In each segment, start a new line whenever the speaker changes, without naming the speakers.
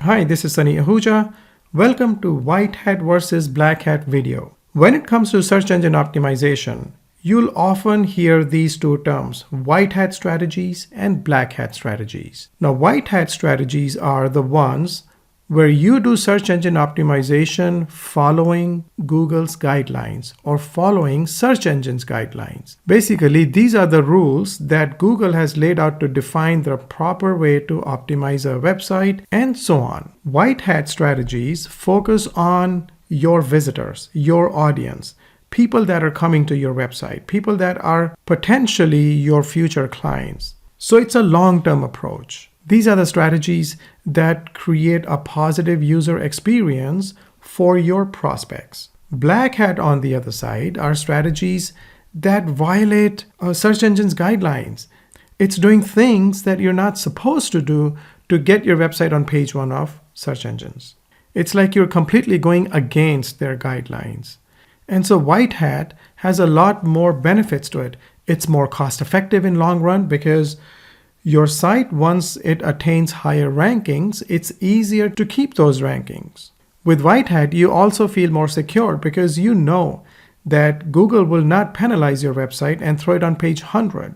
Hi, this is Sonny. Welcome to White Hat versus Black Hat video. When it comes to search engine optimization, you'll often hear these two terms, white hat strategies and black hat strategies. Now, white hat strategies are the ones where you do search engine optimization following Google's guidelines or following search engines guidelines. Basically, these are the rules that Google has laid out to define the proper way to optimize a website and so on. White hat strategies focus on your visitors, your audience, people that are coming to your website, people that are potentially your future clients. So it's a long-term approach. These are the strategies that create a positive user experience for your prospects. Black hat, on the other side, are strategies that violate search engines guidelines. It's doing things that you're not supposed to do to get your website on page one of search engines. It's like you're completely going against their guidelines. And so white hat has a lot more benefits to it. It's more cost effective in long run because your site, once it attains higher rankings, it's easier to keep those rankings. With white hat, you also feel more secure because you know that Google will not penalize your website and throw it on page 100.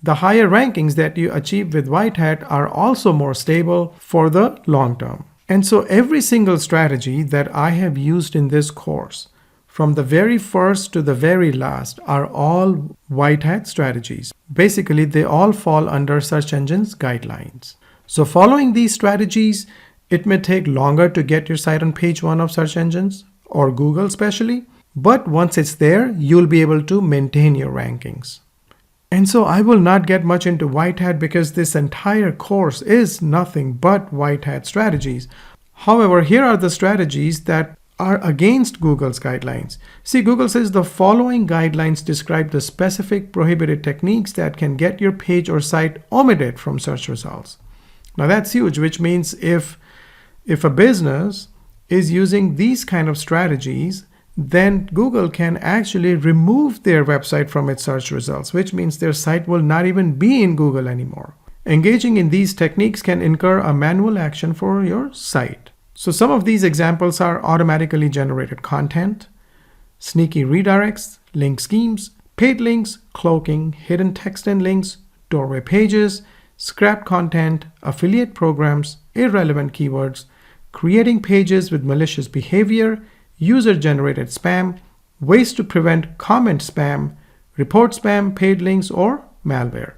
The higher rankings that you achieve with white hat are also more stable for the long term. And so every single strategy that I have used in this course, from the very first to the very last, are all white hat strategies. Basically, they all fall under search engines guidelines. So following these strategies, it may take longer to get your site on page one of search engines or Google especially, but once it's there, you'll be able to maintain your rankings. And so I will not get much into white hat because this entire course is nothing but white hat strategies. However, here are the strategies that are against Google's guidelines. See, Google says the following guidelines describe the specific prohibited techniques that can get your page or site omitted from search results. Now that's huge, which means if a business is using these kind of strategies, then Google can actually remove their website from its search results, which means their site will not even be in Google anymore. Engaging in these techniques can incur a manual action for your site. So some of these examples are automatically generated content, sneaky redirects, link schemes, paid links, cloaking, hidden text and links, doorway pages, scrap content, affiliate programs, irrelevant keywords, creating pages with malicious behavior, user-generated spam, ways to prevent comment spam, report spam, paid links, or malware.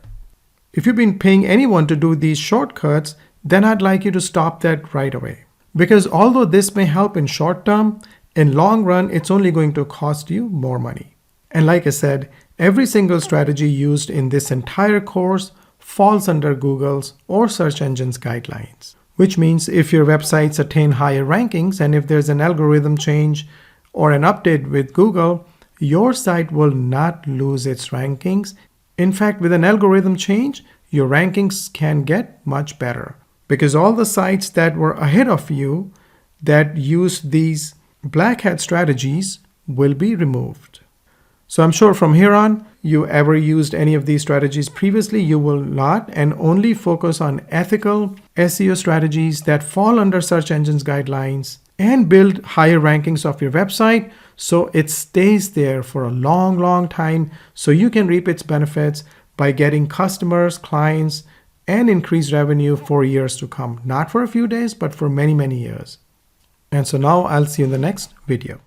If you've been paying anyone to do these shortcuts, then I'd like you to stop that right away. Because although this may help in short term, in long run, it's only going to cost you more money. And like I said, every single strategy used in this entire course falls under Google's or search engines guidelines. Which means if your websites attain higher rankings and if there's an algorithm change or an update with Google, your site will not lose its rankings. In fact, with an algorithm change, your rankings can get much better. Because all the sites that were ahead of you that used these black hat strategies will be removed. So I'm sure from here on, you ever used any of these strategies previously, you will not, and only focus on ethical SEO strategies that fall under search engines guidelines and build higher rankings of your website so it stays there for a long, long time so you can reap its benefits by getting customers, clients, and increase revenue for years to come. Not for a few days, but for many, many years. And so now I'll see you in the next video.